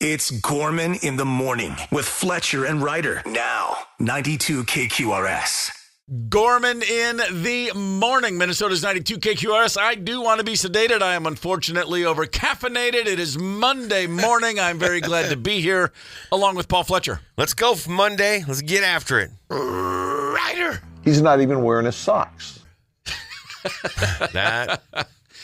It's Gorman in the morning with Fletcher and Ryder. Now, 92 KQRS. Gorman in the morning. Minnesota's 92 KQRS. I do want to be sedated. I am unfortunately over-caffeinated. It is Monday morning. I'm very glad to be here along with Paul Fletcher. Let's go for Monday. Let's get after it. Ryder. He's not even wearing his socks.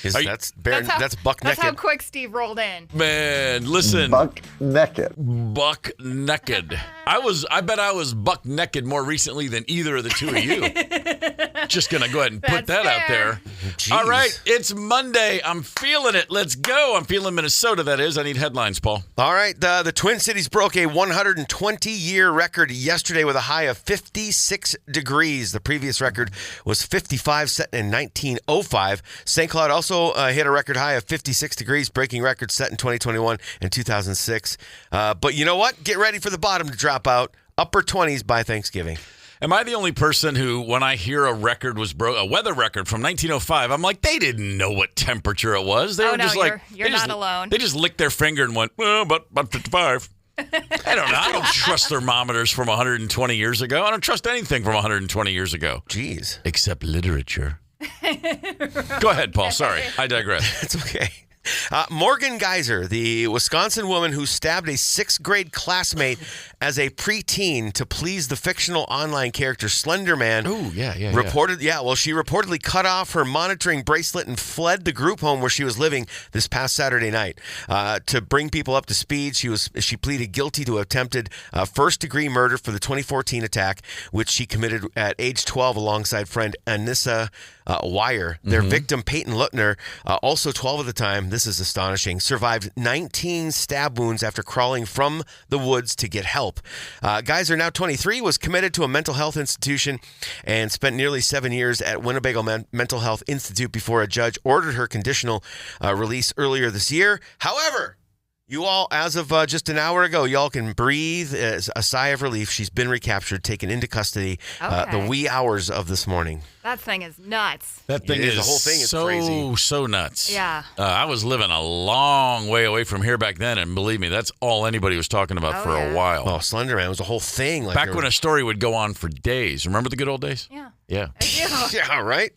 That's buck naked. That's how quick Steve rolled in. Man, listen. Buck naked. Buck naked. I bet I was buck naked more recently than either of the two of you. Just going to go ahead and put that out there. Jeez. All right, it's Monday. I'm feeling it. Let's go. I'm feeling Minnesota, that is. I need headlines, Paul. All right, the Twin Cities broke a 120-year record yesterday with a high of 56 degrees. The previous record was 55, set in 1905. St. Cloud also hit a record high of 56 degrees, breaking records set in 2021 and 2006. But you know what? Get ready for the bottom to drop out. Upper 20s by Thanksgiving. Am I the only person who, when I hear a record was a weather record from 1905, I'm like, they didn't know what temperature it was. They were just like, you're not alone. They just licked their finger and went, well, about 55. I don't know. I don't trust thermometers from 120 years ago. I don't trust anything from 120 years ago. Jeez. Except literature. Go ahead, Paul. Sorry. I digress. It's okay. Morgan Geyser, the Wisconsin woman who stabbed a sixth grade classmate as a preteen to please the fictional online character Slender Man. Oh, yeah. She reportedly cut off her monitoring bracelet and fled the group home where she was living this past Saturday night. To bring people up to speed, she pleaded guilty to attempted first-degree murder for the 2014 attack, which she committed at age 12 alongside friend Anissa Wire. Their victim, Peyton Lutner, also 12 at the time, this is astonishing, survived 19 stab wounds after crawling from the woods to get help. Geyser, now 23, was committed to a mental health institution and spent nearly 7 years at Winnebago Mental Health Institute before a judge ordered her conditional release earlier this year. However, you all, as of just an hour ago, y'all can breathe a sigh of relief. She's been recaptured, taken into custody the wee hours of this morning. That thing is nuts. That thing is the whole thing is so, crazy. So nuts. Yeah. I was living a long way away from here back then, and believe me, that's all anybody was talking about for a while. Oh, Slender Man was a whole thing. Back when a story would go on for days. Remember the good old days? Yeah. Yeah. Yeah, right?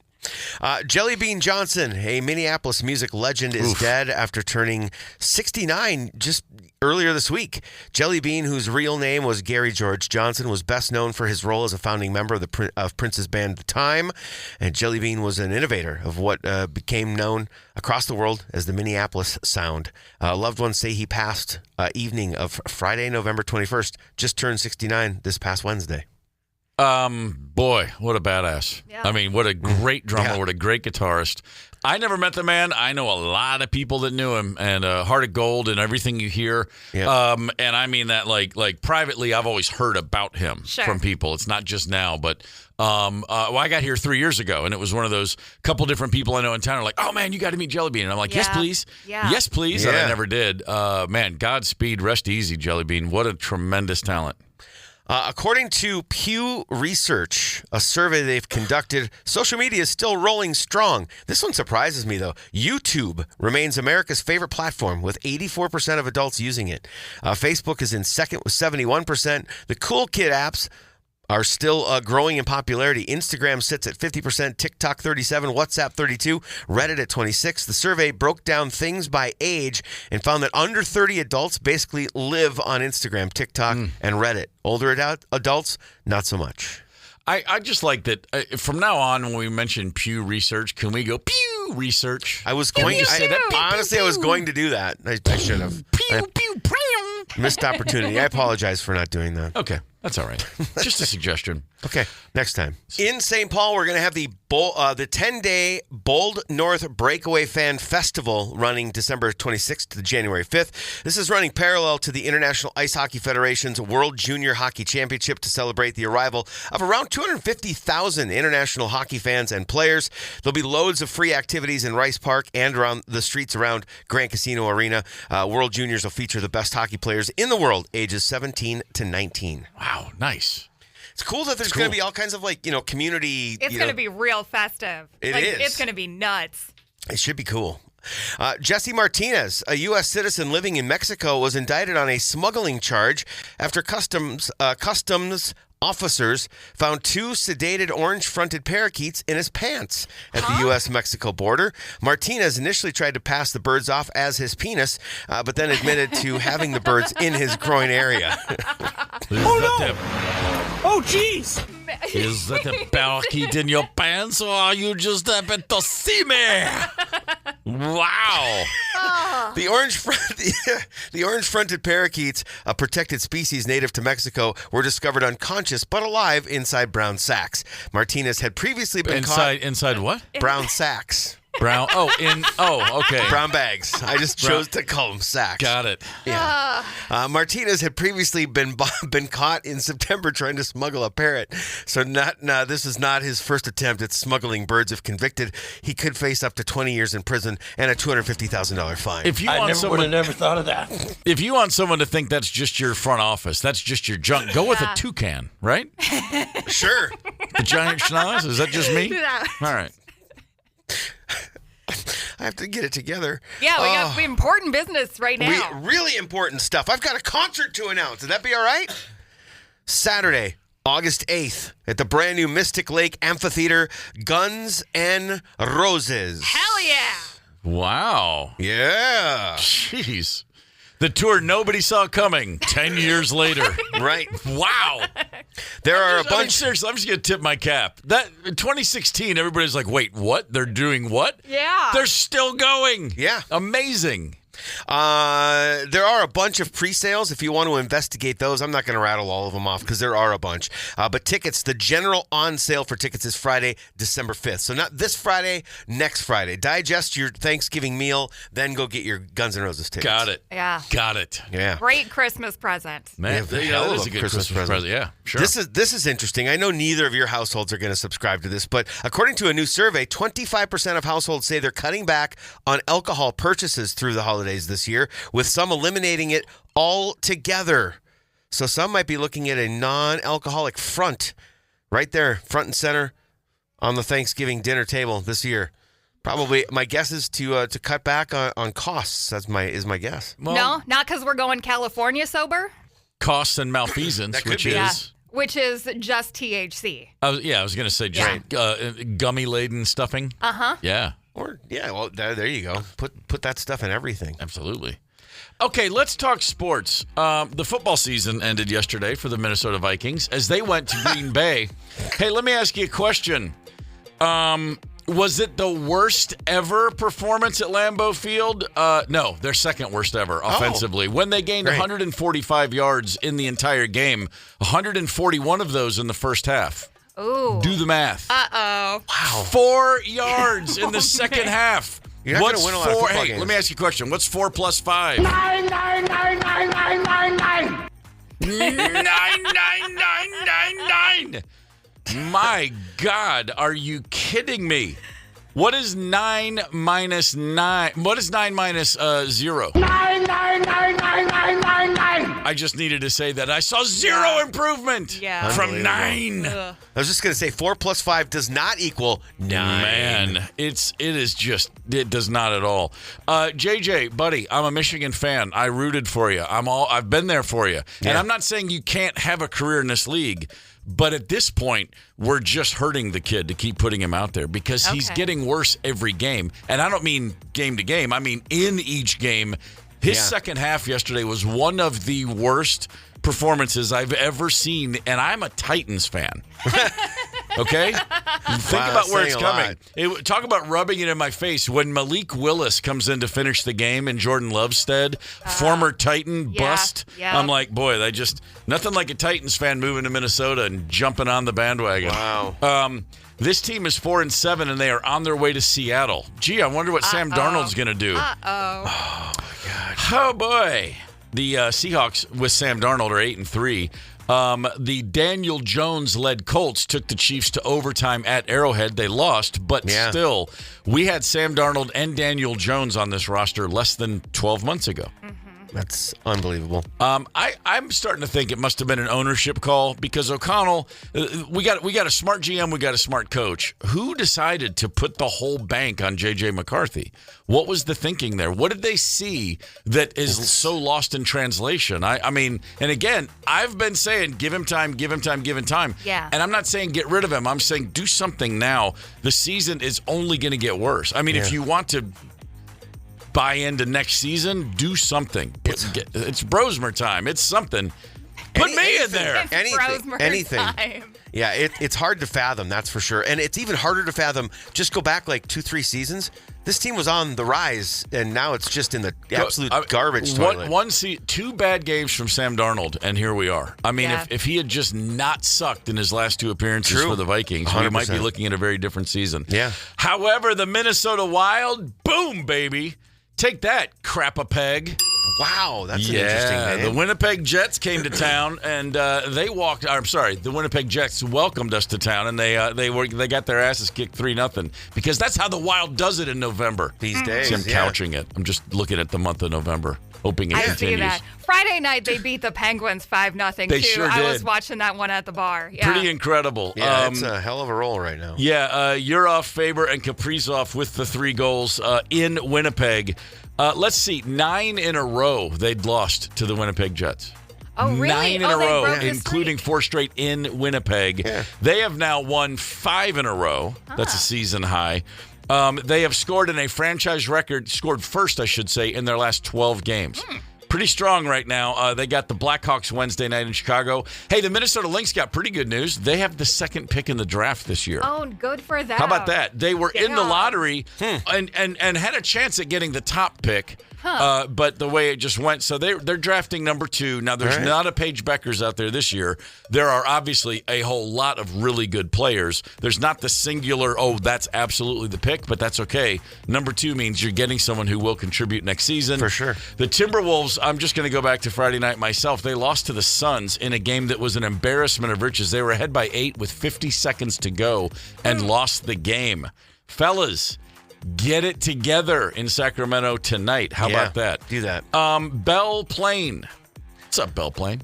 Jelly Bean Johnson, a Minneapolis music legend, is dead after turning 69 just earlier this week. Jelly Bean, whose real name was Gary George Johnson, was best known for his role as a founding member of Prince's band The Time. And Jelly Bean was an innovator of what became known across the world as the Minneapolis Sound. Loved ones say he passed evening of Friday, November 21st, just turned 69 this past Wednesday. Boy, what a badass. Yeah. I mean, what a great drummer, what a great guitarist. I never met the man. I know a lot of people that knew him, and Heart of Gold and everything you hear. Yeah. And I mean that like privately, I've always heard about him from people. It's not just now, but I got here 3 years ago, and it was one of those couple different people I know in town are like, oh, man, you got to meet Jelly Bean. And I'm like, yes, please. Yeah. Yes, please. Yeah. And I never did. Man, Godspeed, rest easy, Jelly Bean. What a tremendous talent. According to Pew Research, a survey they've conducted, social media is still rolling strong. This one surprises me, though. YouTube remains America's favorite platform, with 84% of adults using it. Facebook is in second with 71%. The cool kid apps are still growing in popularity. Instagram sits at 50%, TikTok 37%, WhatsApp 32%, Reddit at 26%. The survey broke down things by age and found that under 30 adults basically live on Instagram, TikTok, and Reddit. Older adults, not so much. I just like that from now on when we mention Pew Research, can we go Pew Research? I was going honestly, I was going to do that. I should have. Pew, pew, pew. Missed opportunity. I apologize for not doing that. Okay, that's all right. Just a suggestion. Okay, next time. In St. Paul, we're going to have the 10-day Bold North Breakaway Fan Festival running December 26th to January 5th. This is running parallel to the International Ice Hockey Federation's World Junior Hockey Championship to celebrate the arrival of around 250,000 international hockey fans and players. There'll be loads of free activities in Rice Park and around the streets around Grand Casino Arena. World Juniors will feature the best hockey players in the world, ages 17 to 19. Wow, nice. It's cool that there's going to be all kinds of, community. It's going to be real festive. It is. It's going to be nuts. It should be cool. Jesse Martinez, a U.S. citizen living in Mexico, was indicted on a smuggling charge after customs officers found 2 sedated orange-fronted parakeets in his pants at the U.S.-Mexico border. Martinez initially tried to pass the birds off as his penis, but then admitted to having the birds in his groin area. Oh, jeez! Is that a parakeet in your pants, or are you just happen to see me? Wow. The orange-fronted parakeets, a protected species native to Mexico, were discovered unconscious but alive inside brown sacks. Martinez had previously been caught... Inside what? Brown sacks. Brown. Okay. Brown bags. I just chose to call them sacks. Got it. Yeah. Martinez had previously been caught in September trying to smuggle a parrot. So this is not his first attempt at smuggling birds. If convicted, he could face up to 20 years in prison and a $250,000 fine. I would have never thought of that. If you want someone to think that's just your front office, that's just your junk, go with a toucan, right? Sure. The giant schnoz? Is that just me? Yeah. All right. I have to get it together. Yeah, we got important business right now. Really important stuff. I've got a concert to announce. Would that be all right? Saturday, August 8th, at the brand new Mystic Lake Amphitheater, Guns N' Roses. Hell yeah. Wow. Yeah. Jeez. The tour nobody saw coming 10 years later. Right. Wow. There are a bunch. Seriously, I'm just going to tip my cap. That in 2016, everybody's like, wait, what? They're doing what? Yeah. They're still going. Yeah. Amazing. There are a bunch of pre-sales. If you want to investigate those, I'm not going to rattle all of them off because there are a bunch. But tickets, the general on sale for tickets is Friday, December 5th. So not this Friday, next Friday. Digest your Thanksgiving meal, then go get your Guns N' Roses tickets. Got it. Yeah. Got it. Yeah. Great Christmas present. Man, that is a good Christmas present. Yeah, sure. This is interesting. I know neither of your households are going to subscribe to this, but according to a new survey, 25% of households say they're cutting back on alcohol purchases through the holidays this year, with some eliminating it altogether. So some might be looking at a non-alcoholic front right there, front and center on the Thanksgiving dinner table this year. Probably, my guess is to cut back on costs. That's my guess. Well, No, not because we're going California sober. Costs and malfeasance, That could which be. is... Which is just THC. I was going to say just gummy-laden stuffing. Uh-huh. Yeah. Or well, there you go. Put that stuff in everything. Absolutely. Okay, let's talk sports. The football season ended yesterday for the Minnesota Vikings as they went to Green Bay. Hey, let me ask you a question. Was it the worst ever performance at Lambeau Field? No, their second worst ever offensively. When they gained 145 yards in the entire game, 141 of those in the first half. Ooh. Do the math. Uh-oh. Wow. 4 yards in the second half. You're not going to win a lot of football games. Let me ask you a question. What's 4 plus 5? 9, 9, 9, 9, 9, 9, 9. 9. My God, are you kidding me? What is 9 minus 9? What is 9 minus 0? 9, 9, 9, 9, 9, 9, 9. I just needed to say that. I saw zero improvement from 9. I was just going to say 4 plus 5 does not equal 9. Man, it does not at all. JJ, buddy, I'm a Michigan fan. I rooted for you. I've been there for you. Yeah. And I'm not saying you can't have a career in this league, but at this point, we're just hurting the kid to keep putting him out there because he's getting worse every game. And I don't mean game to game. I mean in each game. His second half yesterday was one of the worst performances I've ever seen, and I'm a Titans fan. Okay? Think about where it's coming. Talk about rubbing it in my face. When Malik Willis comes in to finish the game in Jordan Love's stead, former Titan bust, I'm like, boy, nothing like a Titans fan moving to Minnesota and jumping on the bandwagon. Wow. This team is 4-7, and they are on their way to Seattle. Gee, I wonder what Sam Darnold's going to do. Uh-oh. Oh, boy. The Seahawks with Sam Darnold are 8-3. The Daniel Jones-led Colts took the Chiefs to overtime at Arrowhead. They lost, but still, we had Sam Darnold and Daniel Jones on this roster less than 12 months ago. That's unbelievable. I'm starting to think it must have been an ownership call because O'Connell, we got a smart GM, we got a smart coach. Who decided to put the whole bank on J.J. McCarthy? What was the thinking there? What did they see that is so lost in translation? I mean, and again, I've been saying give him time, give him time, give him time. Yeah. And I'm not saying get rid of him. I'm saying do something now. The season is only going to get worse. I mean, if you want to buy into next season, do something. It's Brosmer time. It's something. Put me in there. Anything. Time. Yeah, it's hard to fathom, that's for sure. And it's even harder to fathom. Just go back like 2-3 seasons. This team was on the rise, and now it's just in the absolute garbage toilet. 2 bad games from Sam Darnold, and here we are. I mean, if he had just not sucked in his last 2 appearances for the Vikings, 100%. we might be looking at a very different season. Yeah. However, the Minnesota Wild, boom, baby. Take that, crap-a-peg. Wow, that's an interesting name. The Winnipeg Jets came to town, and the Winnipeg Jets welcomed us to town, and they got their asses kicked 3-0 because that's how the Wild does it in November. These days, See, I'm couching it. I'm just looking at the month of November, hoping it continues. I see that. Friday night, they beat the Penguins 5-0, They too. sure I did. was watching that one at the bar. Yeah. Pretty incredible. Yeah, it's a hell of a roll right now. Yeah, Yurov, Faber, and Kaprizov with the 3 goals in Winnipeg. Let's see, 9 in a row they'd lost to the Winnipeg Jets. Oh, really? 9 in a row, broke the including streak. 4 straight in Winnipeg. Yeah. They have now won 5 in a row. That's a season high. They have scored in a franchise record, scored first, I should say, in their last 12 games. Pretty strong right now. They got the Blackhawks Wednesday night in Chicago. Hey, the Minnesota Lynx got pretty good news. They have the 2nd pick in the draft this year. Oh, good for them. How about that? They were in the lottery and had a chance at getting the top pick. But the way it just went, so they're drafting number 2. Now, there's not a Paige Beckers out there this year. There are obviously a whole lot of really good players. There's not the singular, that's absolutely the pick, but that's okay. Number 2 means you're getting someone who will contribute next season. For sure. The Timberwolves, I'm just going to go back to Friday night myself. They lost to the Suns in a game that was an embarrassment of riches. They were ahead by 8 with 50 seconds to go and lost the game. Fellas, get it together in Sacramento tonight. How about that? Do that. Belle Plaine. What's up, Belle Plaine?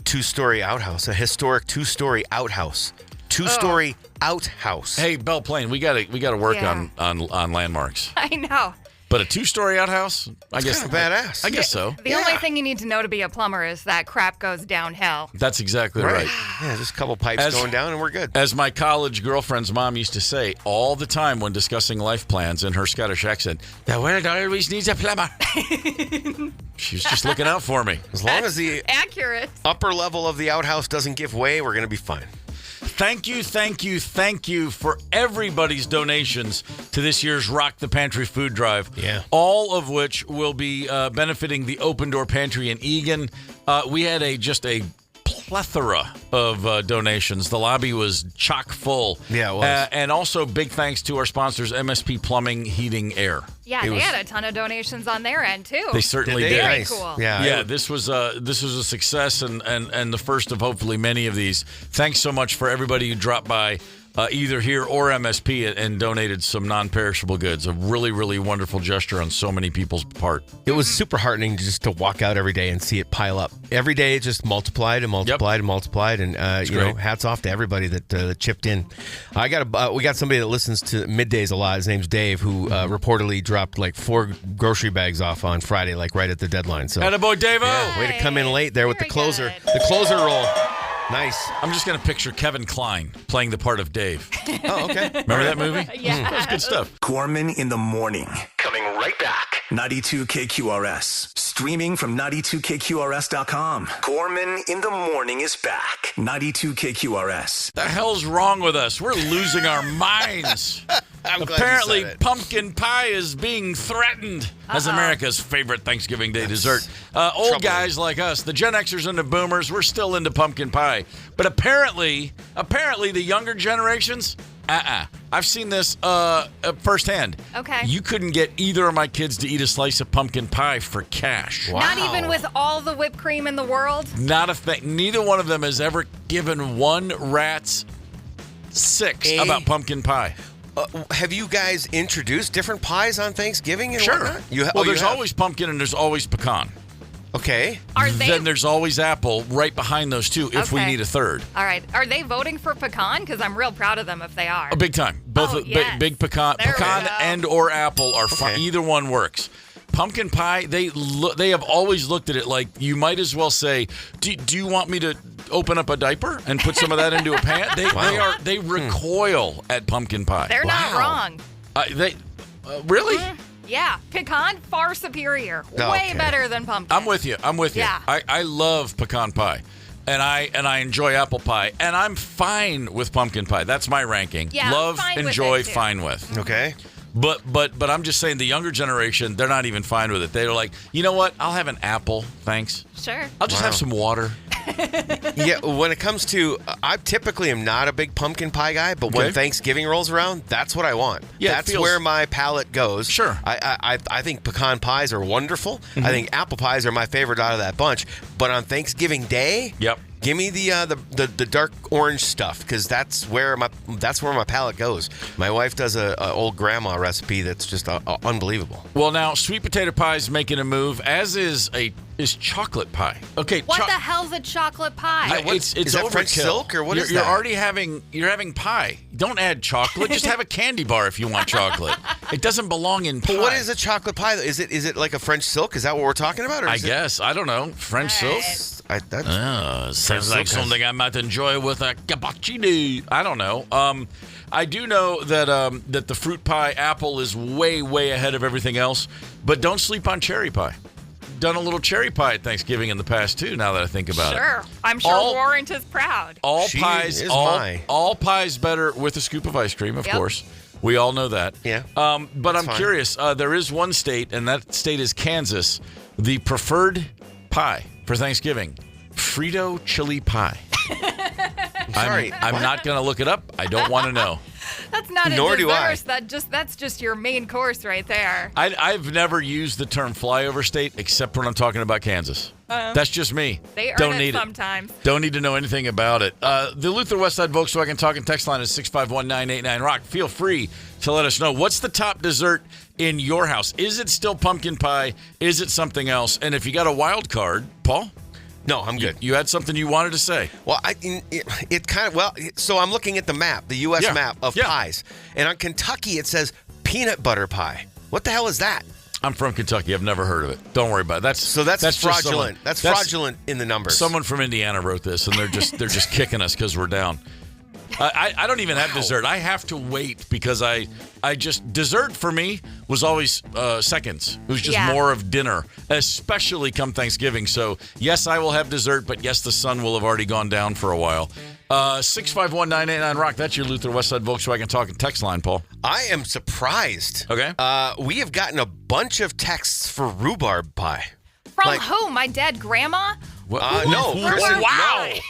2-story outhouse, a historic 2-story outhouse. 2-story outhouse. Hey, Belle Plaine, we got to work on landmarks. I know. But a 2-story outhouse? I guess kind of badass. I guess so. The only thing you need to know to be a plumber is that crap goes downhill. That's exactly right. Yeah, just a couple pipes going down and we're good. As my college girlfriend's mom used to say all the time when discussing life plans in her Scottish accent, the world always needs a plumber. She was just looking out for me. As long as the accurate upper level of the outhouse doesn't give way, we're going to be fine. Thank you for everybody's donations to this year's Rock the Pantry food drive. Yeah. All of which will be benefiting the Open Door Pantry in Eagan. We had just a plethora of donations. The lobby was chock full. Yeah, it was. And also big thanks to our sponsors, MSP Plumbing, Heating, Air. Yeah, they had a ton of donations on their end too. They certainly did. Very nice. cool. Yeah. This was a success and the first of hopefully many of these. Thanks so much for everybody who dropped by either here or MSP and donated some non-perishable goods. A really, really wonderful gesture on so many people's part. It was super heartening just to walk out every day and see it pile up. Every day it just multiplied and multiplied and multiplied. And hats off to everybody that chipped in. We got somebody that listens to Middays a lot. His name's Dave, who reportedly dropped like 4 grocery bags off on Friday, like right at the deadline. So, attaboy, Dave-o! Yeah, way to come in late there with the closer. Good. The closer roll. Nice. I'm just going to picture Kevin Kline playing the part of Dave. Oh, okay. Remember that movie? Yeah. That was good stuff. Gorman in the morning. Coming right back. 92 KQRS. Streaming from 92KQRS.com. Gorman in the morning is back. 92 KQRS. The hell's wrong with us? We're losing our minds. Apparently, pumpkin pie is being threatened as America's favorite Thanksgiving Day dessert. Old guys like us, the Gen Xers and the Boomers, we're still into pumpkin pie. But apparently, the younger generations, I've seen this firsthand. Okay. You couldn't get either of my kids to eat a slice of pumpkin pie for cash. Wow. Not even with all the whipped cream in the world? Not a thing. Neither one of them has ever given one rat's six about pumpkin pie. Have you guys introduced different pies on Thanksgiving? And Sure. whatnot? There's always pumpkin and there's always pecan. Okay. Then there's always apple right behind those two if we need a third. All right. Are they voting for pecan? Because I'm real proud of them if they are. A big time. Both big pecan and or apple are fine. Either one works. Pumpkin pie, they have always looked at it like you might as well say, do you want me to open up a diaper and put some of that into a pan? They recoil at pumpkin pie. They're not wrong. Really? Yeah, pecan far superior. Way better than pumpkin. I'm with you. Yeah. I love pecan pie. And I enjoy apple pie. And I'm fine with pumpkin pie. That's my ranking. Yeah, love, enjoy, fine with. Okay. But I'm just saying the younger generation, they're not even fine with it. They're like, you know what? I'll have an apple, thanks. Sure. I'll just have some water. Yeah, when it comes to, I typically am not a big pumpkin pie guy, but when Thanksgiving rolls around, that's what I want. Yeah, that's where my palate goes. Sure. I think pecan pies are wonderful. Mm-hmm. I think apple pies are my favorite out of that bunch. But on Thanksgiving Day, give me the dark orange stuff because that's where my palate goes. My wife does a old grandma recipe that's just unbelievable. Well, now sweet potato pie is making a move, as is chocolate pie. Okay, what the hell's a chocolate pie? It's is that French silk or what is that? You're already having pie. Don't add chocolate. Just have a candy bar if you want chocolate. It doesn't belong in pie. But what is a chocolate pie? Is it like a French silk? Is that what we're talking about? Or I guess. I don't know. French silk. Sounds like something I might enjoy with a cappuccino. I don't know. I do know that that the fruit pie apple is way, way ahead of everything else. But don't sleep on cherry pie. Done a little cherry pie at Thanksgiving in the past too. Now that I think about it, sure, I'm sure Warrant is proud. All pies better with a scoop of ice cream, of course. We all know that. Yeah. But I'm curious. There is one state, and that state is Kansas. The preferred pie for Thanksgiving, Frito chili pie. I'm not going to look it up. I don't want to know. That's not Nor a do I. That's just your main course right there. I've never used the term flyover state except when I'm talking about Kansas. That's just me. They earn it sometimes. Don't need to know anything about it. The Luther Westside Volkswagen Talking text line is 651-989-ROCK. Feel free to let us know. What's the top dessert in your house? Is it still pumpkin pie? Is it something else? And if you got a wild card, Paul? No, I'm good. You had something you wanted to say. Well, so I'm looking at the map, the U.S. map of pies. And on Kentucky, it says peanut butter pie. What the hell is that? I'm from Kentucky. I've never heard of it. Don't worry about it. That's fraudulent. That's fraudulent in the numbers. Someone from Indiana wrote this, and they're just kicking us because we're down. I don't even have dessert. I have to wait because I just dessert for me was always seconds. It was just more of dinner, especially come Thanksgiving. So yes, I will have dessert, but yes, the sun will have already gone down for a while. 651-989-ROCK. That's your Luther Westside Volkswagen Talking text line, Paul. I am surprised. Okay. We have gotten a bunch of texts for rhubarb pie. From who? My dead grandma?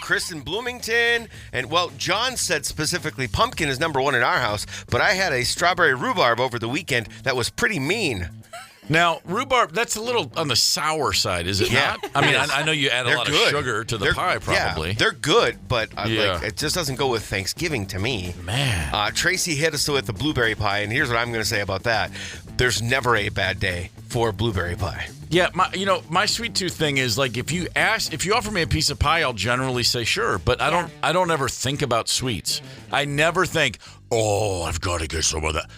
Chris in Bloomington. And, John said specifically pumpkin is number one in our house, but I had a strawberry rhubarb over the weekend that was pretty mean. Now, rhubarb, that's a little on the sour side, is it not? I mean, I know you add a lot of sugar to the pie, probably. Yeah, they're good, but it just doesn't go with Thanksgiving to me. Man. Tracy hit us with the blueberry pie, and here's what I'm going to say about that. There's never a bad day for blueberry pie. Yeah, my sweet tooth thing is like if you offer me a piece of pie, I'll generally say sure, but I don't ever think about sweets. I never think, oh, I've got to get some of that.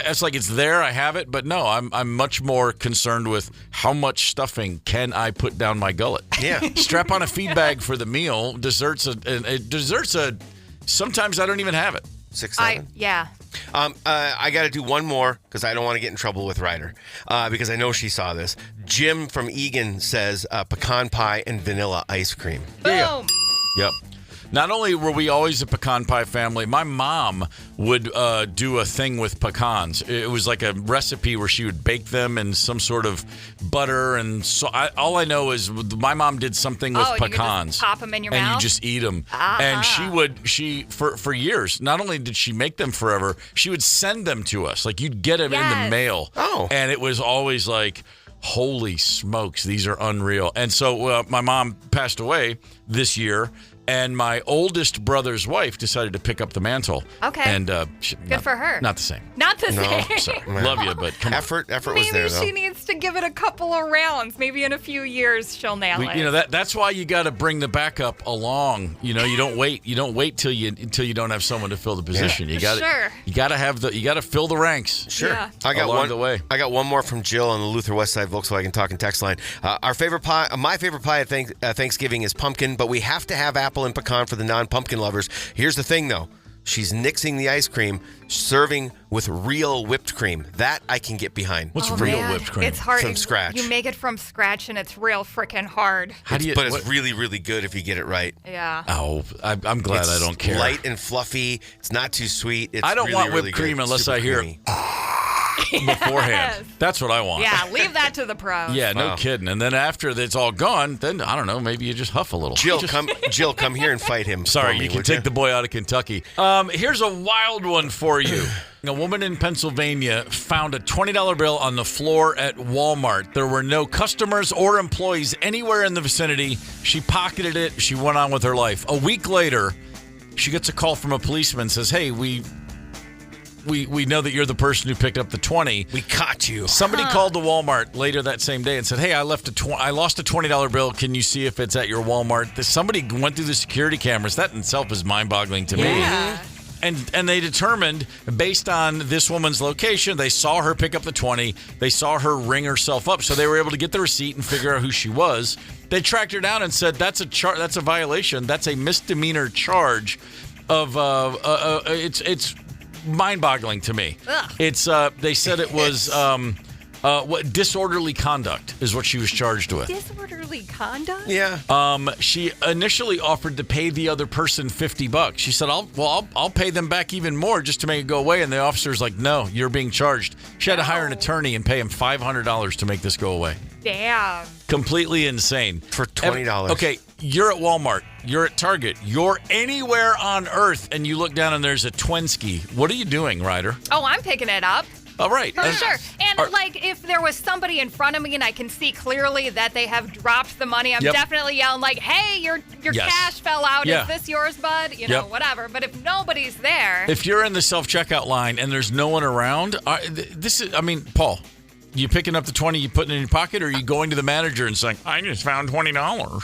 It's like it's there, I have it, but no, I'm much more concerned with how much stuffing can I put down my gullet. Yeah, strap on a feed bag for the meal. Desserts sometimes I don't even have it. 6, 7. I got to do one more because I don't want to get in trouble with Ryder because I know she saw this. Jim from Egan says pecan pie and vanilla ice cream. Boom. Yep. Not only were we always a pecan pie family, my mom would do a thing with pecans. It was like a recipe where she would bake them in some sort of butter. And so all I know is my mom did something with pecans. You just pop them in your mouth? And you just eat them. And for years, not only did she make them forever, she would send them to us. Like you'd get them in the mail. Oh. And it was always like, holy smokes, these are unreal. And so my mom passed away this year. And my oldest brother's wife decided to pick up the mantle. Okay. And good for her. Not the same. Not the same. So, love you, but come on. Effort was Maybe there, though. she needs to give it a couple of rounds. Maybe in a few years she'll nail it. That's why you got to bring the backup along. You don't wait. You don't wait till you don't have someone to fill the position. Yeah. You got to fill the ranks. Sure. Yeah. I got along the way. I got one more from Jill on the Luther Westside Volkswagen Talking text line. Our favorite pie, my favorite pie at Thanksgiving is pumpkin, but we have to have apple and pecan for the non-pumpkin lovers. Here's the thing, though. She's nixing the ice cream, serving with real whipped cream. That I can get behind. What's real whipped cream? It's hard. From scratch. You make it from scratch, and it's real freaking hard. It's really, really good if you get it right. Yeah. Oh, I'm glad I don't care. Light and fluffy. It's not too sweet. It's I don't really, want whipped really cream good. unless Super I hear creamy. beforehand. That's what I want. Yeah, leave that to the pros. Yeah, no Wow. kidding. And then after it's all gone, then I don't know, maybe you just huff a little. Jill, come here and fight him. Sorry, for me, you can would take the boy out of Kentucky. Here's a wild one for you. A woman in Pennsylvania found a $20 bill on the floor at Walmart. There were no customers or employees anywhere in the vicinity. She pocketed it. She went on with her life. A week later, she gets a call from a policeman. Says, "Hey, we know that you're the person who picked up the 20. We caught you." Somebody called the Walmart later that same day and said, "Hey, I lost a $20 bill. Can you see if it's at your Walmart?" Somebody went through the security cameras. That in itself is mind-boggling to me. Yeah. And they determined, based on this woman's location, they saw her pick up the 20. They saw her ring herself up, so they were able to get the receipt and figure out who she was. They tracked her down and said, "That's a violation. That's a misdemeanor charge of it's mind-boggling to me." Ugh. It's they said it was disorderly conduct is what she was charged with. Disorderly conduct? Yeah. She initially offered to pay the other person $50. She said, "I'll pay them back even more just to make it go away." And the officer's like, "No, you're being charged." She had to hire an attorney and pay him $500 to make this go away. Damn. Completely insane. For $20. Okay, you're at Walmart. You're at Target. You're anywhere on Earth, and you look down and there's a Twinski. What are you doing, Ryder? Oh, I'm picking it up. All right. For sure. And if there was somebody in front of me and I can see clearly that they have dropped the money, I'm definitely yelling like, "Hey, your cash fell out. Yeah. Is this yours, bud?" Whatever. But if nobody's there. If you're in the self-checkout line and there's no one around, Paul, you picking up the 20, you putting it in your pocket, or are you going to the manager and saying, "I just found $20"?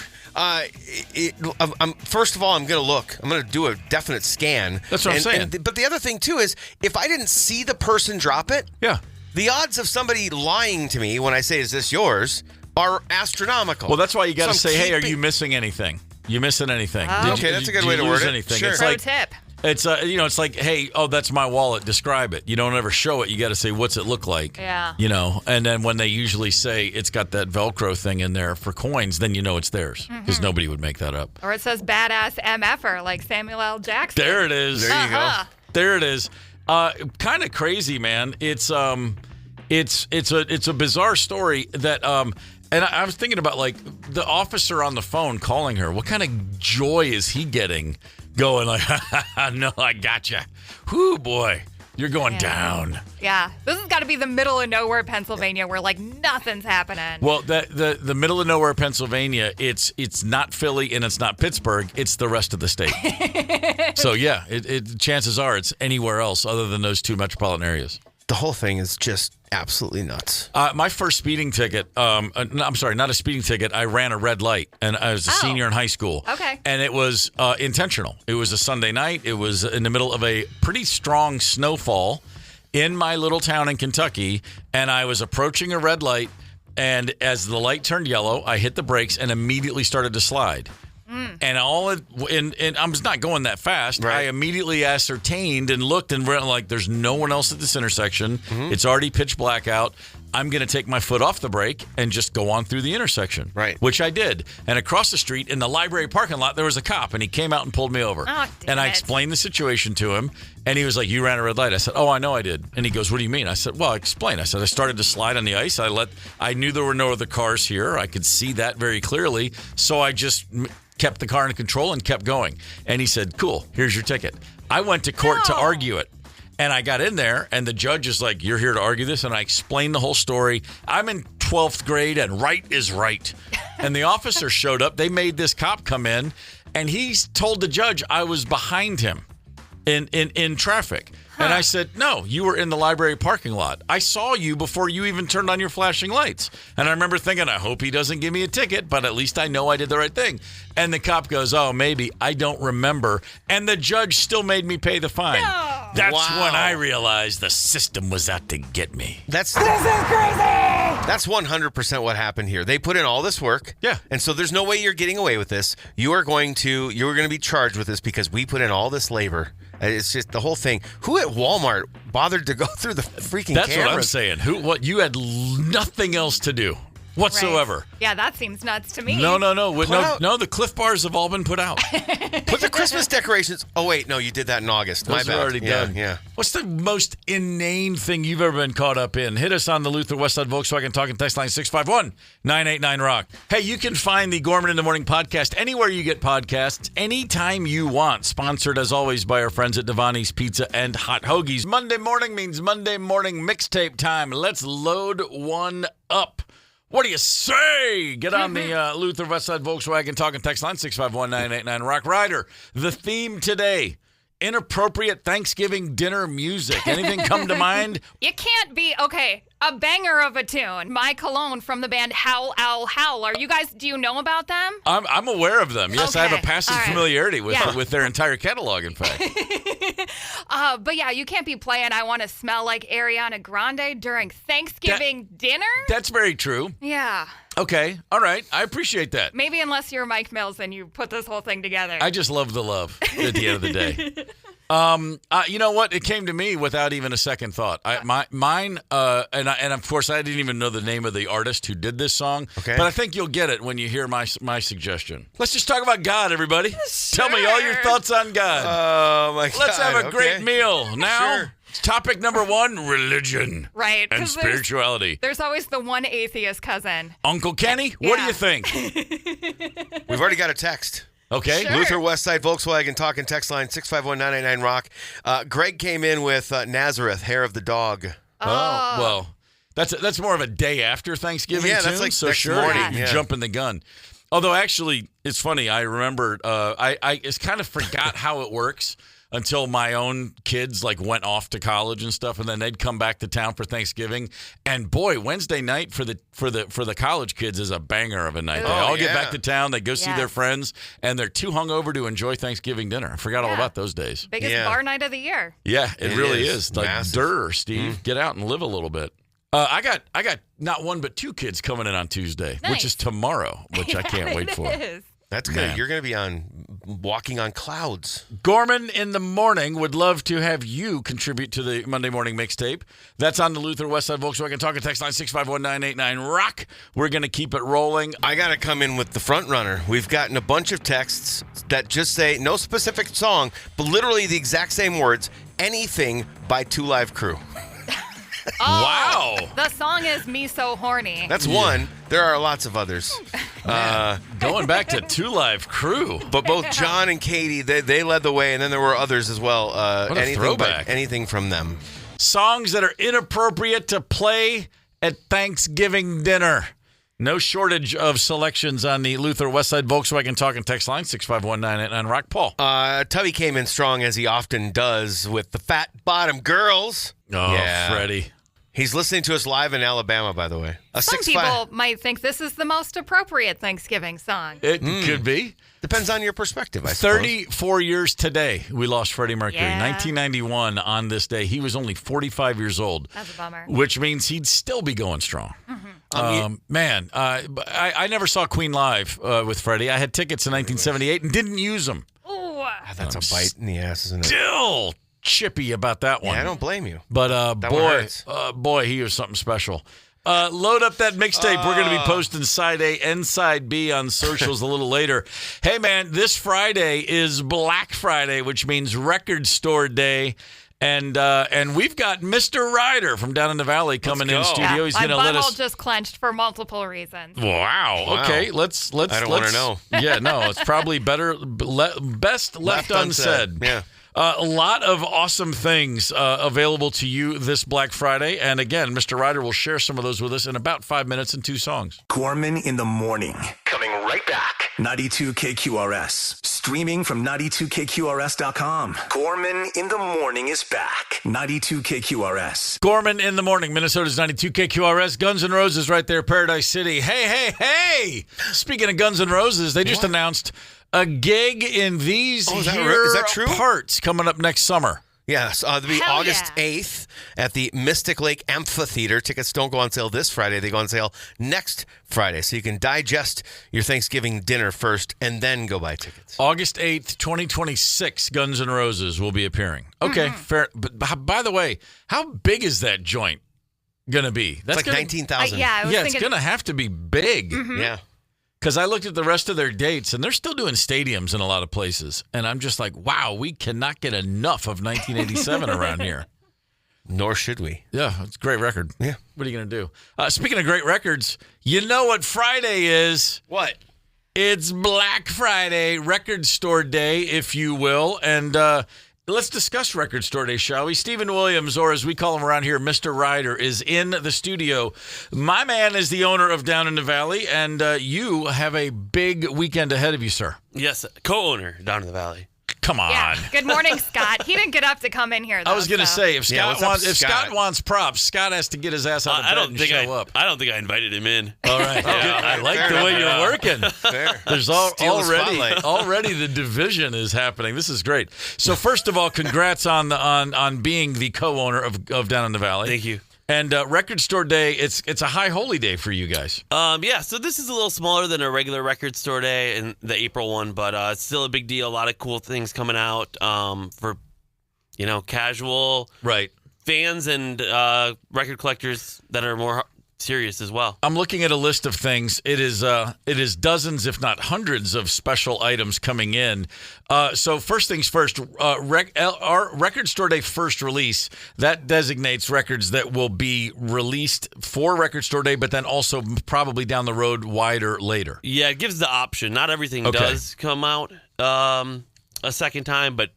First of all, I'm going to look. I'm going to do a definite scan. That's what I'm saying. But the other thing, too, is if I didn't see the person drop it, Yeah. the odds of somebody lying to me when I say, "Is this yours?" are astronomical. Well, that's why you got to So say, I'm "Hey, are keeping- you missing anything? You missing anything?" Oh. Okay, that's a good did way you to lose word it. anything? Sure. It's Pro like tip. it's it's like, "Hey, that's my wallet. Describe it." You don't ever show it. You got to say, "What's it look like?" Yeah. And then when they usually say it's got that Velcro thing in there for coins, then you know it's theirs because nobody would make that up. Or it says "badass MFer" like Samuel L. Jackson. There it is. There you go. There it is. Kind of crazy, man. It's a bizarre story that and I was thinking about like the officer on the phone calling her. What kind of joy is he getting? Going like, "No, I gotcha. Whoo, boy, you're going down." Yeah. This has got to be the middle of nowhere, Pennsylvania, where like nothing's happening. Well, the middle of nowhere, Pennsylvania. It's not Philly and it's not Pittsburgh. It's the rest of the state. So yeah, chances are it's anywhere else other than those two metropolitan areas. The whole thing is just absolutely nuts. My first speeding ticket, I'm sorry, not a speeding ticket. I ran a red light, and I was a senior in high school. Okay. And it was intentional. It was a Sunday night. It was in the middle of a pretty strong snowfall in my little town in Kentucky, and I was approaching a red light, and as the light turned yellow, I hit the brakes and immediately started to slide. And I was not going that fast. Right. I immediately ascertained and looked and went like, "There's no one else at this intersection. It's already pitch black out. I'm going to take my foot off the brake and just go on through the intersection." Right. Which I did. And across the street in the library parking lot, there was a cop, and he came out and pulled me over. Oh, damn and I it. explained the situation to him, and he was like, "You ran a red light." I said, "Oh, I know I did." And he goes, "What do you mean?" I said, "Well, explain." I said, "I started to slide on the ice. I knew there were no other cars here. I could see that very clearly. So I just kept the car in control and kept going." And he said, "Cool, here's your ticket." I went to court to argue it. And I got in there, and the judge is like, "You're here to argue this?" And I explained the whole story. I'm in 12th grade, and right is right. And the officer showed up. They made this cop come in, and he told the judge I was behind him in traffic. And I said, no, you were in the library parking lot. I saw you before you even turned on your flashing lights. And I remember thinking, I hope he doesn't give me a ticket, but at least I know I did the right thing. And the cop goes, oh, maybe. I don't remember. And the judge still made me pay the fine. No. That's when I realized the system was out to get me. This is crazy! That's 100% what happened here. They put in all this work. Yeah. And so there's no way you're getting away with this. You're going to be charged with this because we put in all this labor. It's just the whole thing. Who at Walmart bothered to go through the freaking That's cameras? What I'm saying. You had nothing else to do whatsoever. Right. Yeah, that seems nuts to me. No. The Cliff Bars have all been put out. Put the Christmas decorations. Oh, wait. No, you did that in August. Those My bad. are already done. Yeah. What's the most inane thing you've ever been caught up in? Hit us on the Luther Westside Volkswagen Talking Text Line 651-989-ROCK. Hey, you can find the Gorman in the Morning podcast anywhere you get podcasts, anytime you want. Sponsored, as always, by our friends at Devani's Pizza and Hot Hoagies. Monday morning means Monday morning mixtape time. Let's load one up. What do you say? Get on the Luther Westside Volkswagen Talking Text Line 651-989-ROCK. Ryder, the theme today, inappropriate Thanksgiving dinner music. Anything come to mind? You can't be, okay, a banger of a tune. My Cologne from the band Howl, Owl, Howl. Do you know about them? I'm aware of them. Yes, okay. I have a passing familiarity with their entire catalog, in fact. But yeah, you can't be playing I Want to Smell Like Ariana Grande during Thanksgiving dinner? That's very true. Yeah. Okay. All right. I appreciate that. Maybe unless you're Mike Mills and you put this whole thing together. I just love the love at the end of the day. You know what? It came to me without even a second thought. Mine, and of course, I didn't even know the name of the artist who did this song. Okay. But I think you'll get it when you hear my suggestion. Let's just talk about God, everybody. Sure. Tell me all your thoughts on God. Oh, my God. Let's have a great meal. Now, Sure. Topic number 1, religion. Right. And spirituality. There's always the one atheist cousin. Uncle Kenny, what do you think? We've already got a text. Okay. Sure. Luther Westside Volkswagen Talking Text Line 651-989-ROCK. Greg came in with Nazareth, Hair of the Dog. Oh, well, that's more of a day after Thanksgiving, yeah, too. That's like so next sure, morning. you're jumping the gun. Although, actually, it's funny. I remember I just kind of forgot how it works until my own kids went off to college and stuff, and then they'd come back to town for Thanksgiving. And boy, Wednesday night for the college kids is a banger of a night. They all get back to town, they go see their friends, and they're too hungover to enjoy Thanksgiving dinner. I forgot all about those days. Biggest bar night of the year. Yeah, it really is. Massive. Durr, Steve, get out and live a little bit. I got not one but 2 kids coming in on Tuesday, which is tomorrow, which I can't wait for. That's good. Man. You're going to be walking on clouds. Gorman in the Morning would love to have you contribute to the Monday Morning Mixtape. That's on the Luther Westside Volkswagen Talking Text Line 651-989-ROCK. We're going to keep it rolling. I got to come in with the front runner. We've gotten a bunch of texts that just say no specific song, but literally the exact same words, anything by 2 Live Crew. Oh, wow. The song is Me So Horny. That's one. There are lots of others. Going back to 2 Live Crew. But both John and Katie, they led the way, and then there were others as well. What a throwback. Anything from them. Songs that are inappropriate to play at Thanksgiving dinner. No shortage of selections on the Luther Westside Volkswagen Talking Text Line, 651-989-ROCK. Paul. Tubby came in strong, as he often does, with the Fat Bottom Girls. Oh, yeah. Freddie. He's listening to us live in Alabama, by the way. Some people might think this is the most appropriate Thanksgiving song. It could be. Depends on your perspective, I suppose. 34 years today, we lost Freddie Mercury. 1991 on this day. He was only 45 years old. That's a bummer. Which means he'd still be going strong. Mm-hmm. I never saw Queen live with Freddie. I had tickets in 1978 and didn't use them. Ooh. That's a bite in the ass, isn't it? Still chippy about that one. Yeah, I don't blame you. But boy, he was something special. Load up that mixtape. We're going to be posting side A and side B on socials a little later. Hey, man, this Friday is Black Friday, which means Record Store Day. And we've got Mr. Ryder from down in the valley coming in studio. Yeah, He's going to let us. My butthole just clenched for multiple reasons. Wow. Okay, let's. I don't want to know. Yeah, no, it's probably best left unsaid. Yeah. A lot of awesome things available to you this Black Friday. And again, Mr. Ryder will share some of those with us in about 5 minutes and 2 songs. Gorman in the morning. Coming right back. 92 KQRS. Streaming from 92KQRS.com. Gorman in the morning is back. 92 KQRS. Gorman in the morning. Minnesota's 92 KQRS. Guns N' Roses right there, Paradise City. Hey. Speaking of Guns N' Roses, they just announced a gig in these is that true? parts coming up next summer. Yes, it'll be August 8th at the Mystic Lake Amphitheater. Tickets don't go on sale this Friday. They go on sale next Friday. So you can digest your Thanksgiving dinner first and then go buy tickets. August 8th, 2026, Guns N' Roses will be appearing. Okay, fair. But by the way, how big is that joint going to be? That's like 19,000. It's going to have to be big. Mm-hmm. Yeah. Because I looked at the rest of their dates, and they're still doing stadiums in a lot of places. And I'm just like, wow, we cannot get enough of 1987 around here. Nor should we. Yeah, it's a great record. Yeah. What are you going to do? Speaking of great records, you know what Friday is? What? It's Black Friday, Record Store Day, if you will. And let's discuss Record Store Day, shall we? Stephen Williams, or as we call him around here, Mr. Ryder, is in the studio. My man is the owner of Down in the Valley, and you have a big weekend ahead of you, sir. Yes, co-owner Down in the Valley. Come on. Yeah. Good morning, Scott. He didn't get up to come in here, though. I was going to say, if Scott Scott wants props, Scott has to get his ass out of bed and show up. I don't think I invited him in. All right. I like the way you're working. Fair. There's already the division is happening. This is great. So first of all, congrats on being the co-owner of Down in the Valley. Thank you. And Record Store Day, it's a high holy day for you guys. Yeah, so this is a little smaller than a regular record store day and the April one, but it's still a big deal. A lot of cool things coming out for, casual fans and record collectors that are more serious as well. I'm looking at a list of things. It is dozens, if not hundreds, of special items coming in. So first things first, our Record Store Day first release, that designates records that will be released for Record Store Day, but then also probably down the road wider later. Yeah, it gives the option. Not everything does come out a second time, but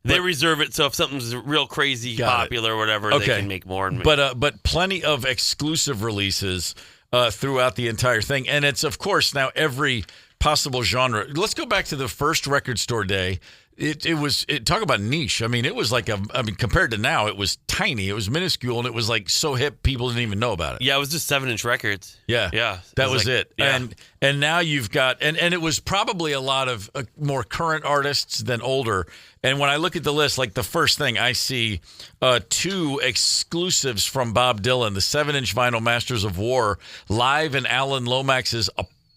they reserve it, so if something's real crazy popular or whatever, they can make more. But plenty of exclusive releases throughout the entire thing. And it's, of course, now every possible genre. Let's go back to the first Record Store Day. It was talk about niche. I mean, it was like compared to now, it was tiny. It was minuscule, and it was like so hip people didn't even know about it. Yeah, it was just 7-inch records. Yeah, that was it. Yeah. And now you've got and it was probably a lot of more current artists than older. And when I look at the list, like the first thing I see, 2 exclusives from Bob Dylan, the 7-inch vinyl Masters of War, live in Alan Lomax's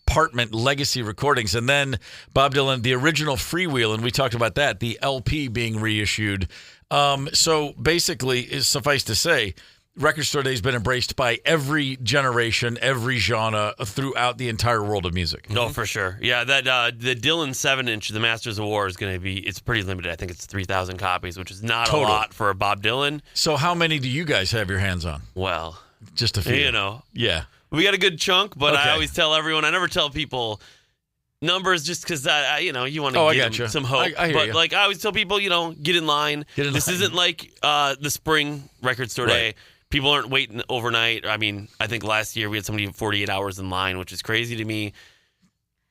Apartment Legacy recordings, and then Bob Dylan, the original Freewheel, and we talked about that, the LP being reissued. So basically, suffice to say, Record Store Day has been embraced by every generation, every genre throughout the entire world of music. No, for sure. Yeah, that the Dylan 7-inch, the Masters of War, is going to be, it's pretty limited. I think it's 3,000 copies, which is not a lot for a Bob Dylan. So how many do you guys have your hands on? Well, just a few. Yeah. We got a good chunk, but I always tell everyone, I never tell people numbers just because, you want to give them some hope. I hear you. I always tell people, get in line. This isn't like the spring Record Store Day. People aren't waiting overnight. I mean, I think last year we had somebody 48 hours in line, which is crazy to me.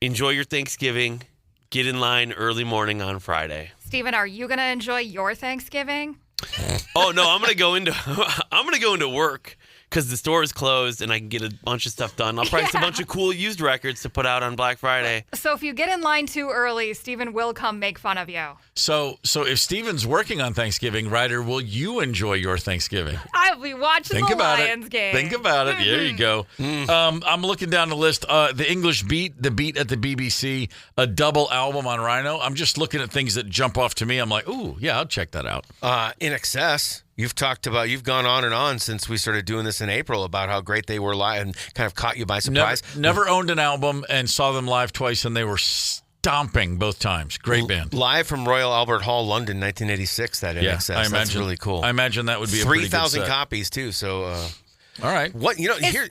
Enjoy your Thanksgiving. Get in line early morning on Friday. Steven, are you going to enjoy your Thanksgiving? Oh no, I'm gonna go into work because the store is closed and I can get a bunch of stuff done. I'll price a bunch of cool used records to put out on Black Friday. So if you get in line too early, Steven will come make fun of you. So if Steven's working on Thanksgiving, Ryder, will you enjoy your Thanksgiving? I'll be watching the Lions game. Think about it. There you go. I'm looking down the list. The English Beat, the Beat at the BBC, a double album on Rhino. I'm just looking at things that jump off to me. I'm like, ooh, yeah, I'll check that out. In Excess, you've gone on and on since we started doing this in April about how great they were live and kind of caught you by surprise. Never owned an album and saw them live twice, and they were stomping both times. Great band. Live from Royal Albert Hall, London, 1986, that in Excess. That's really cool. I imagine that would be a pretty good set. 3,000 copies, too, so... all right.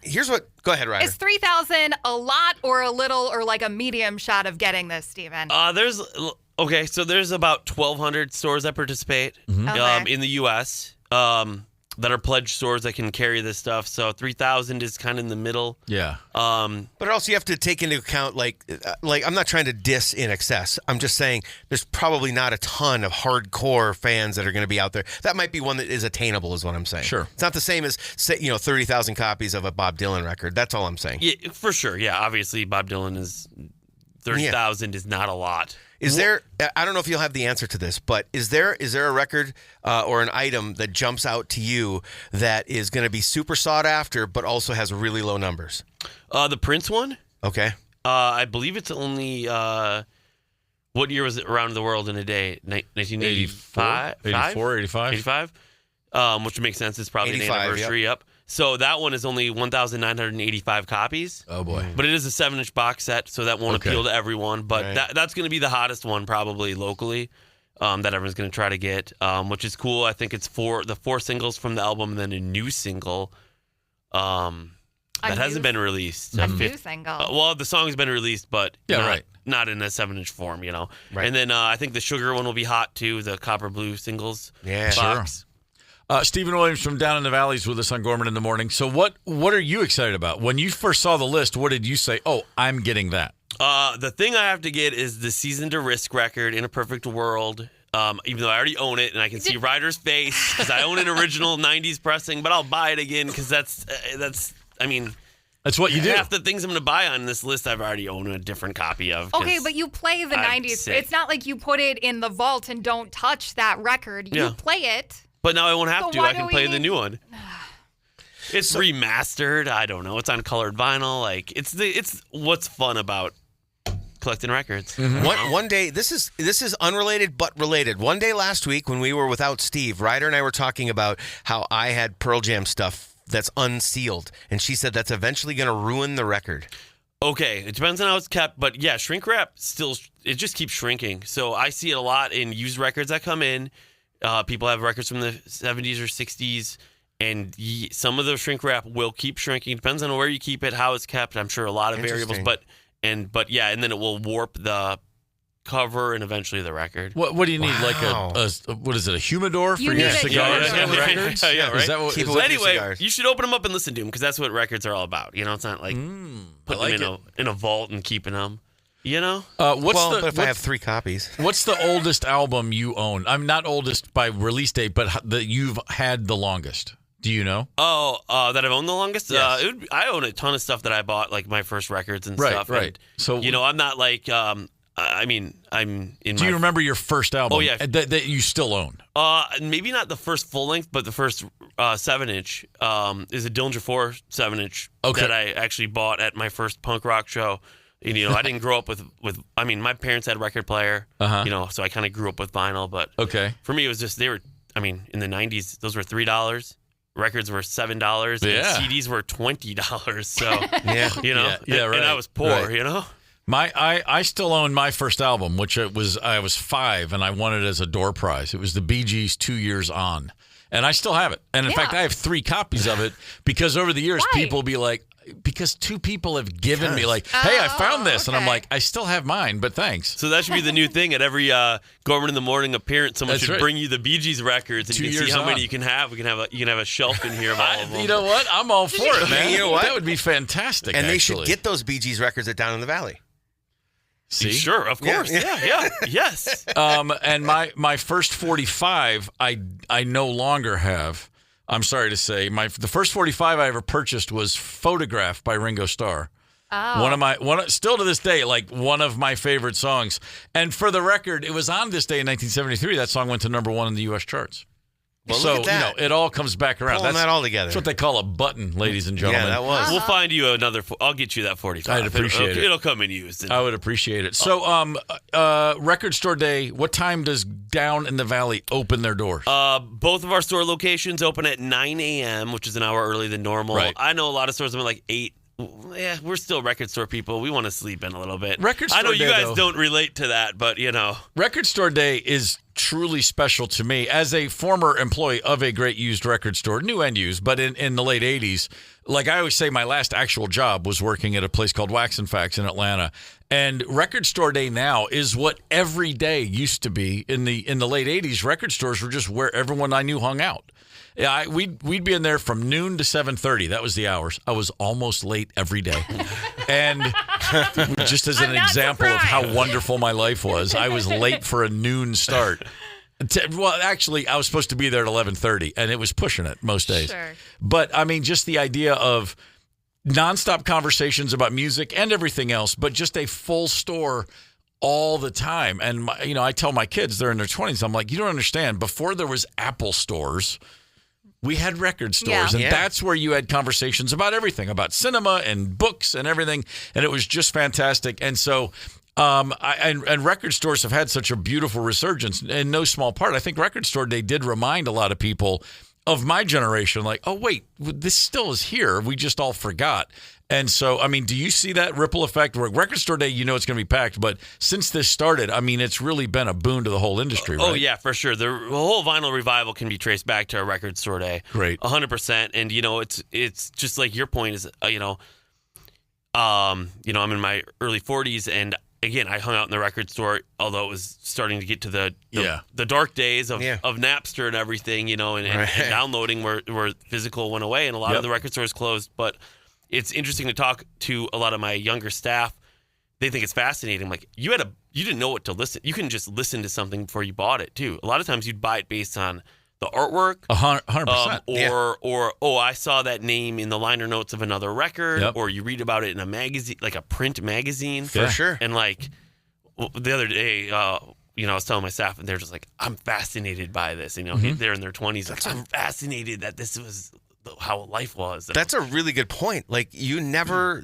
Here's what... Go ahead, Ryder. Is 3,000 a lot or a little or like a medium shot of getting this, Steven? There's Okay, so there's about 1,200 stores that participate in the U.S. That are pledged stores that can carry this stuff. So 3,000 is kind of in the middle. Yeah. But also you have to take into account, like I'm not trying to diss in excess. I'm just saying there's probably not a ton of hardcore fans that are going to be out there. That might be one that is attainable, is what I'm saying. Sure. It's not the same as, say, 30,000 copies of a Bob Dylan record. That's all I'm saying. Yeah, for sure. Yeah, obviously Bob Dylan is 30,000 is not a lot. Is there? I don't know if you'll have the answer to this, but is there a record or an item that jumps out to you that is going to be super sought after, but also has really low numbers? The Prince one. Okay. I believe it's only. What year was it around the world in a day? 1985? 84, 85? 85. Which makes sense. It's probably an anniversary. Yep. So that one is only 1,985 copies. Oh, boy. But it is a 7-inch box set, so that won't appeal to everyone. But that's going to be the hottest one probably locally that everyone's going to try to get, which is cool. I think it's the 4 singles from the album and then a new single that hasn't been released. A new single. Well, the song's been released, but not in a 7-inch form, Right. And then I think the Sugar one will be hot, too, the Copper Blue singles box. Sure. Stephen Williams from Down in the Valleys with us on Gorman in the Morning. So what are you excited about? When you first saw the list, what did you say? Oh, I'm getting that. The thing I have to get is the Season to Risk record, In a Perfect World, even though I already own it, and I can see Ryder's face because I own an original 90s pressing, but I'll buy it again because that's what you do. Half the things I'm going to buy on this list I've already owned a different copy of. Okay, but you play the 90s. sick. It's not like you put it in the vault and don't touch that record. You play it. But now I won't have So to. why I can do play we the new one. It's remastered. I don't know. It's on colored vinyl. Like it's what's fun about collecting records. Mm-hmm. One day, this is unrelated but related. One day last week when we were without Steve, Ryder and I were talking about how I had Pearl Jam stuff that's unsealed, and she said that's eventually going to ruin the record. Okay, it depends on how it's kept, but yeah, shrink wrap it just keeps shrinking. So I see it a lot in used records that come in. People have records from the 70s or 60s, and some of the shrink wrap will keep shrinking. It depends on where you keep it, how it's kept. I'm sure a lot of variables, but then it will warp the cover and eventually the record. What do you need? Like what is it? A humidor for your cigars and records? Yeah, right. Is that what, Anyway, you should open them up and listen to them because that's what records are all about. It's not like putting them in a vault and keeping them. But if I have 3 copies. What's the oldest album you own? I'm not oldest by release date, but that you've had the longest. Do you know? Oh, that I've owned the longest? Yes. I own a ton of stuff that I bought, like my first records and stuff. Right. And, so I'm not like. I'm in. Do you remember your first album? Oh yeah, that you still own. Maybe not the first full length, but the first 7-inch is a Dillinger 4 7-inch that I actually bought at my first punk rock show. And, I didn't grow up with. I mean, my parents had a record player. So I kind of grew up with vinyl. But for me, it was just they were. I mean, in the '90s, those were $3. Records were $7. And CDs were $20. So and I was poor. Right. I still own my first album, which I was 5, and I won it as a door prize. It was the Bee Gees' 2 Years On, and I still have it. And in fact, I have 3 copies of it because over the years, people be like, because 2 people have given me like, hey, I found this, and I'm like, I still have mine, but thanks. So that should be the new thing at every Gorman in the Morning appearance. Someone should bring you the Bee Gees records, and you can see how many you can have. You can have a shelf in here of all of them. You know what? I'm all for it, man. You know what? That would be fantastic. And they should get those Bee Gees records at Down in the Valley. See? Sure, of course. Yeah. Yes. And my first 45, I no longer have. I'm sorry to say, the first 45 I ever purchased was Photograph by Ringo Starr. Oh. Still to this day, like one of my favorite songs. And for the record, it was on this day in 1973. That song went to #1 in the U.S. charts. Well, so, it all comes back around. Pulling that all together. That's what they call a button, ladies and gentlemen. Yeah, that was. We'll find you another. I'll get you that 45. I'd appreciate it. It'll come in used. I would appreciate it. So, Record Store Day, what time does Down in the Valley open their doors? Both of our store locations open at 9 a.m., which is an hour earlier than normal. Right. I know a lot of stores open like 8. Yeah, we're still record store people. We want to sleep in a little bit. Record Store I know you Day, guys don't relate to that, but Record Store Day is truly special to me as a former employee of a great used record store, new and used, but in the late 80s. like I always say, my last actual job was working at a place called Wax and Facts in Atlanta. And Record Store Day now is what every day used to be. In the late 80s, record stores were just where everyone I knew hung out. Yeah, we'd be in there from noon to 7:30. That was the hours. I was almost late every day. And just as an example of how wonderful my life was, I was late for a noon start. Well, actually, I was supposed to be there at 11:30, and it was pushing it most days. Sure. But, I mean, just the idea of nonstop conversations about music and everything else, but just a full store all the time. And, I tell my kids, they're in their 20s, I'm like, you don't understand. Before there was Apple stores, we had record stores, and that's where you had conversations about everything, about cinema and books and everything, and it was just fantastic. And so, and record stores have had such a beautiful resurgence, in no small part. I think Record Store Day did remind a lot of people of my generation, like, oh, wait, this still is here. We just all forgot. And so, I mean, do you see that ripple effect? Record Store Day, it's going to be packed. But since this started, I mean, it's really been a boon to the whole industry, right? Oh, yeah, for sure. The whole vinyl revival can be traced back to a Record Store Day. Great. 100%. And, it's just like your point is, I'm in my early 40s, and again, I hung out in the record store, although it was starting to get to the dark days of Napster and everything, and downloading where physical went away, and a lot of the record stores closed. But it's interesting to talk to a lot of my younger staff. They think it's fascinating. Like, you didn't know what to listen. You can just listen to something before you bought it too. A lot of times you'd buy it based on the artwork, 100%, or I saw that name in the liner notes of another record, or you read about it in a magazine, like a print magazine, for sure. And like the other day, I was telling my staff, and they're just like, "I'm fascinated by this." They're in their 20s. Like, I'm fascinated that this was how life was. That's a really good point. Like, you never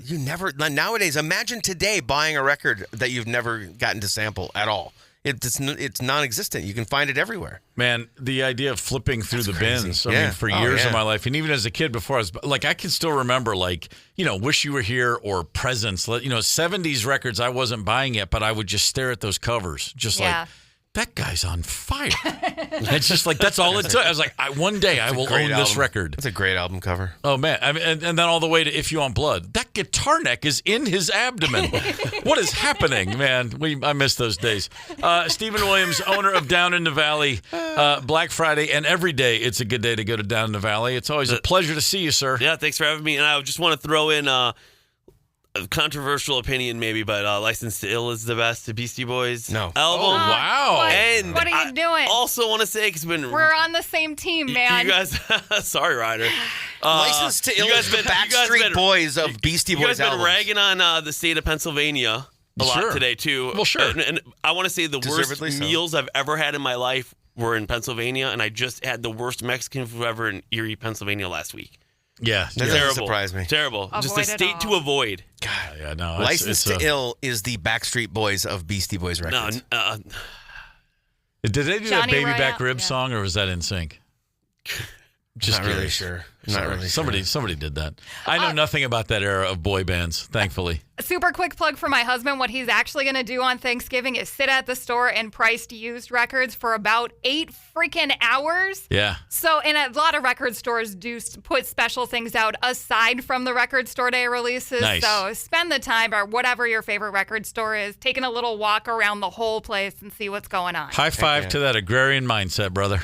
nowadays. Imagine today buying a record that you've never gotten to sample at all. It's non-existent. You can find it everywhere. Man, the idea of flipping through the bins, I mean, for years of my life, and even as a kid before I was, like, I can still remember, like, Wish You Were Here or Presents, 70s records I wasn't buying yet, but I would just stare at those covers, just like, that guy's on fire. It's just like, that's all it took. I was like, one day I will own this record. It's a great album cover. Oh, man. I mean, and then all the way to If You Want Blood. That guitar neck is in his abdomen. What is happening, man? I miss those days. Stephen Williams, owner of Down in the Valley, Black Friday, and every day it's a good day to go to Down in the Valley. It's always a pleasure to see you, sir. Yeah, thanks for having me. And I just want to throw in a controversial opinion maybe, but License to Ill is the best Beastie Boys album. Oh, wow. And what are you doing? I also want to say, because we're on the same team, man. You guys, sorry, Ryder. License to Ill is the Backstreet Boys of Beastie Boys albums. You guys been ragging on the state of Pennsylvania a lot today, too. Well, sure. And I want to say the worst meals I've ever had in my life were in Pennsylvania, and I just had the worst Mexican food ever in Erie, Pennsylvania last week. Yeah, that doesn't surprise me. Terrible. Just a state to avoid. God, yeah, no. License to Ill is the Backstreet Boys of Beastie Boys records. Did they do Johnny that Baby Ryan, Back Ribs song, or was that in sync? Just not really sure. Not really sure. Somebody did that. I know nothing about that era of boy bands, thankfully. A super quick plug for my husband. What he's actually going to do on Thanksgiving is sit at the store and price used records for about 8 freaking hours. Yeah. So, and a lot of record stores do put special things out aside from the Record Store Day releases. Nice. So spend the time, or whatever your favorite record store is, taking a little walk around the whole place and see what's going on. High five to that agrarian mindset, brother.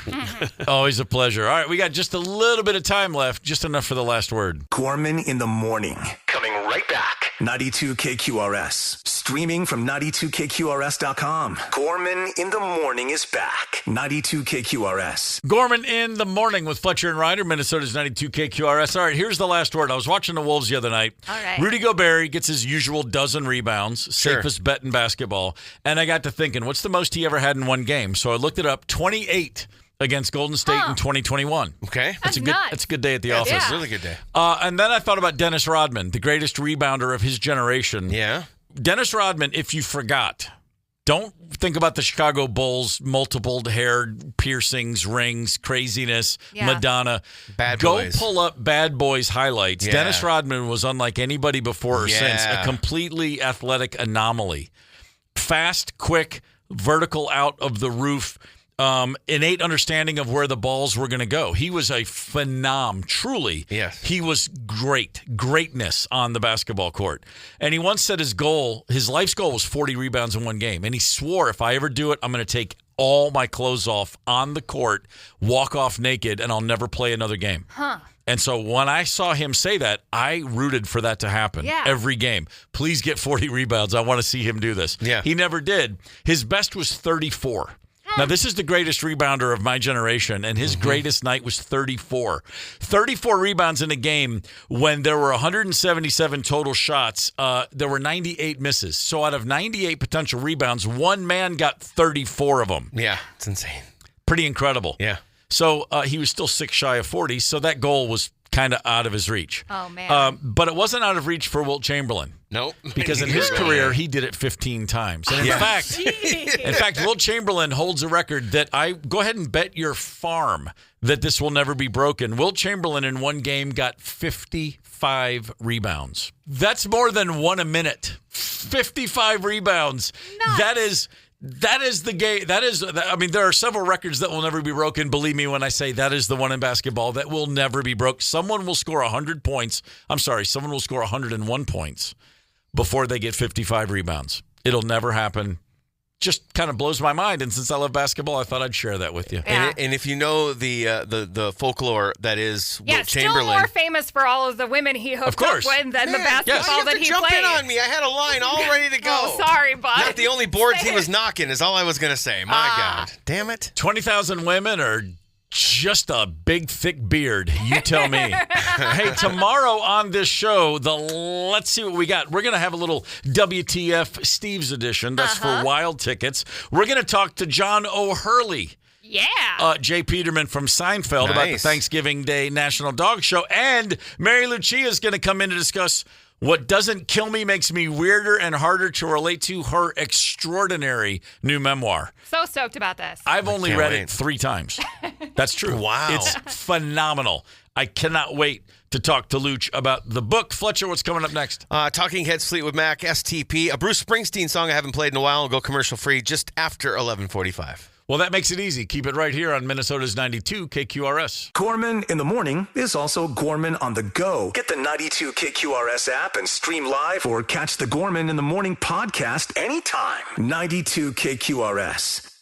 Always a pleasure. All right, we got just a little bit of time left, just enough for the last word. Gorman in the morning. Coming right back. 92 KQRS. Streaming from 92KQRS.com. Gorman in the morning is back. 92 KQRS. Gorman in the morning with Fletcher and Ryder, Minnesota's 92 KQRS. All right, here's the last word. I was watching the Wolves the other night. All right. Rudy Gobert gets his usual dozen rebounds, safest bet in basketball. And I got to thinking, what's the most he ever had in one game? So I looked it up, 28 against Golden State in 2021. Okay. That's a good day at the office. It's a really good day. And then I thought about Dennis Rodman, the greatest rebounder of his generation. Yeah. Dennis Rodman, if you forgot, don't think about the Chicago Bulls, multiple hair piercings, rings, craziness, Madonna. Bad Boys. Go pull up Bad Boys highlights. Yeah. Dennis Rodman was unlike anybody before or since, a completely athletic anomaly. Fast, quick, vertical out of the roof. innate understanding of where the balls were going to go. He was a phenom, truly. Yes. He was greatness on the basketball court. And he once said his life's goal was 40 rebounds in one game. And he swore, if I ever do it, I'm going to take all my clothes off on the court, walk off naked, and I'll never play another game. Huh. And so when I saw him say that, I rooted for that to happen every game. Please get 40 rebounds. I want to see him do this. Yeah. He never did. His best was 34. Now, this is the greatest rebounder of my generation, and his greatest night was 34. 34 rebounds in a game when there were 177 total shots. There were 98 misses. So out of 98 potential rebounds, one man got 34 of them. Yeah, it's insane. Pretty incredible. Yeah. So he was still 6 shy of 40, so that goal was kind of out of his reach. Oh, man. But it wasn't out of reach for Wilt Chamberlain. Nope. Because in his career, he did it 15 times. And in fact, Wilt Chamberlain holds a record that go ahead and bet your farm that this will never be broken. Wilt Chamberlain in one game got 55 rebounds. That's more than one a minute. 55 rebounds. Nuts. That is the game. There are several records that will never be broken. Believe me when I say that is the one in basketball that will never be broke. Someone will score 100 points. Someone will score 101 points before they get 55 rebounds. It'll never happen. Just kind of blows my mind. And since I love basketball, I thought I'd share that with you. Yeah. And if you know the folklore that is Wilt Chamberlain. Still more famous for all of the women he hooked up with than the basketball that he jump played. in on me. I had a line all ready to go. Oh, sorry, bud. Not the only boards he was knocking is all I was going to say. My God. Damn it. 20,000 women are just a big, thick beard. You tell me. Hey, tomorrow on this show, let's see what we got. We're going to have a little WTF Steve's edition. That's for wild tickets. We're going to talk to John O'Hurley. Yeah. Jay Peterman from Seinfeld about the Thanksgiving Day National Dog Show. And Mary Lucia is going to come in to discuss what doesn't kill me makes me weirder and harder to relate to, her extraordinary new memoir. So stoked about this. I've only read it 3 times. That's true. Wow. It's phenomenal. I cannot wait to talk to Luch about the book. Fletcher, what's coming up next? Talking Heads Fleetwood Mac, STP, a Bruce Springsteen song I haven't played in a while. I'll go commercial free just after 11:45. Well, that makes it easy. Keep it right here on Minnesota's 92 KQRS. Gorman in the morning is also Gorman on the go. Get the 92 KQRS app and stream live or catch the Gorman in the morning podcast anytime. 92 KQRS.